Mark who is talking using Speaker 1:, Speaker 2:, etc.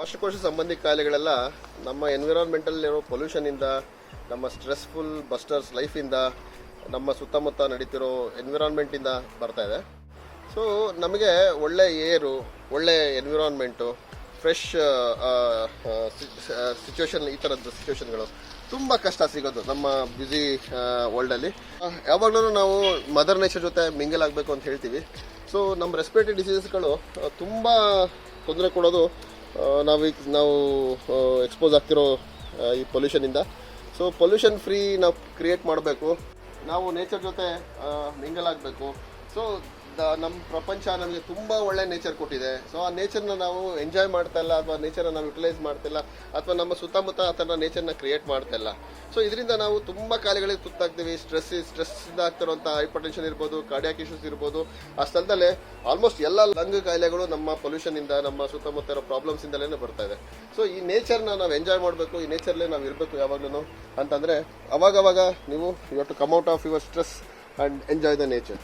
Speaker 1: ಶ್ವಾಸಕೋಶ ಸಂಬಂಧಿ ಕಾಯಿಲೆಗಳೆಲ್ಲ ನಮ್ಮ ಎನ್ವಿರಾನ್ಮೆಂಟಲ್ ಇರೋ ಪೊಲ್ಯೂಷನ್ ಇಂದ, ನಮ್ಮ ಸ್ಟ್ರೆಸ್ಫುಲ್ ಬಸ್ಟರ್ಸ್ ಲೈಫಿಂದ, ನಮ್ಮ ಸುತ್ತಮುತ್ತ ನಡೀತಿರೋ ಎನ್ವಿರಾನ್ಮೆಂಟ್ ಇಂದ ಬರ್ತಾ ಇದೆ. ಸೊ ನಮಗೆ ಒಳ್ಳೆ ಏರು, ಒಳ್ಳೆ ಎನ್ವಿರಾನ್ಮೆಂಟು, ಫ್ರೆಶ್ ಸಿಚುವೇಶನ್, ಈ ಥರದ್ದು ಸಿಚುವೇಶನ್ಗಳು ತುಂಬ ಕಷ್ಟ ಸಿಗೋದು ನಮ್ಮ ಬ್ಯುಸಿ ವರ್ಲ್ಡಲ್ಲಿ. ಯಾವಾಗಲೂ ನಾವು ಮದರ್ ನೇಚರ್ ಜೊತೆ ಮಿಂಗಲ್ ಆಗಬೇಕು ಅಂತ ಹೇಳ್ತೀವಿ. ಸೊ ನಮ್ಮ ರೆಸ್ಪಿರೇಟರಿ ಡಿಸೀಸಸ್ಗಳು ತುಂಬ ತೊಂದರೆ ಕೊಡೋದು ನಾವು ಎಕ್ಸ್ಪೋಸ್ ಆಗ್ತಿರೋ ಈ ಪೊಲ್ಯೂಷನಿಂದ. ಸೊ ಪೊಲ್ಯೂಷನ್ ಫ್ರೀ ನಾವು ಕ್ರಿಯೇಟ್ ಮಾಡಬೇಕು, ನಾವು ನೇಚರ್ ಜೊತೆ ಮಿಂಗಲ್ ಆಗಬೇಕು. ಸೊ ನಮ್ಮ ಪ್ರಪಂಚ ನಮಗೆ ತುಂಬ ಒಳ್ಳೆ ನೇಚರ್ ಕೊಟ್ಟಿದೆ. ಸೊ ಆ ನೇಚರ್ನ ನಾವು ಎಂಜಾಯ್ ಮಾಡ್ತಾ ಇಲ್ಲ, ಅಥವಾ ನೇಚರ್ನ ನಾವು ಯುಟಿಲೈಸ್ ಮಾಡ್ತಿಲ್ಲ, ಅಥವಾ ನಮ್ಮ ಸುತ್ತಮುತ್ತ ಆ ಥರ ನೇಚರ್ನ ಕ್ರಿಯೇಟ್ ಮಾಡ್ತಾ ಇಲ್ಲ. ಸೊ ಇದರಿಂದ ನಾವು ತುಂಬ ಕಾಯಿಲೆಗಳಿಗೆ ತುತ್ತಾಗ್ತೀವಿ. ಸ್ಟ್ರೆಸ್ಸಿಂದ ಆಗ್ತಿರೋಂಥ ಹೈಪರ್ ಟೆನ್ಷನ್ ಇರ್ಬೋದು, ಕಾರ್ಡಿಯಾಕ್ ಇಶ್ಯೂಸ್ ಇರ್ಬೋದು. ಆ ಸ್ಥಳದಲ್ಲೇ ಆಲ್ಮೋಸ್ಟ್ ಎಲ್ಲ ಲಂಗ್ ಕಾಯಿಲೆಗಳು ನಮ್ಮ ಪೊಲ್ಯೂಷನಿಂದ, ನಮ್ಮ ಸುತ್ತಮುತ್ತ ಇರೋ ಪ್ರಾಬ್ಲಮ್ಸಿಂದಲೇ ಬರ್ತಾ ಇದೆ. ಸೊ ಈ ನೇಚರ್ನ ನಾವು ಎಂಜಾಯ್ ಮಾಡಬೇಕು, ಈ ನೇಚರ್ಲೇ ನಾವು ಇರಬೇಕು ಯಾವಾಗಲೂ ಅಂತಂದರೆ ಅವಾಗವಾಗ ನೀವು you have to come out of your stress and enjoy the nature.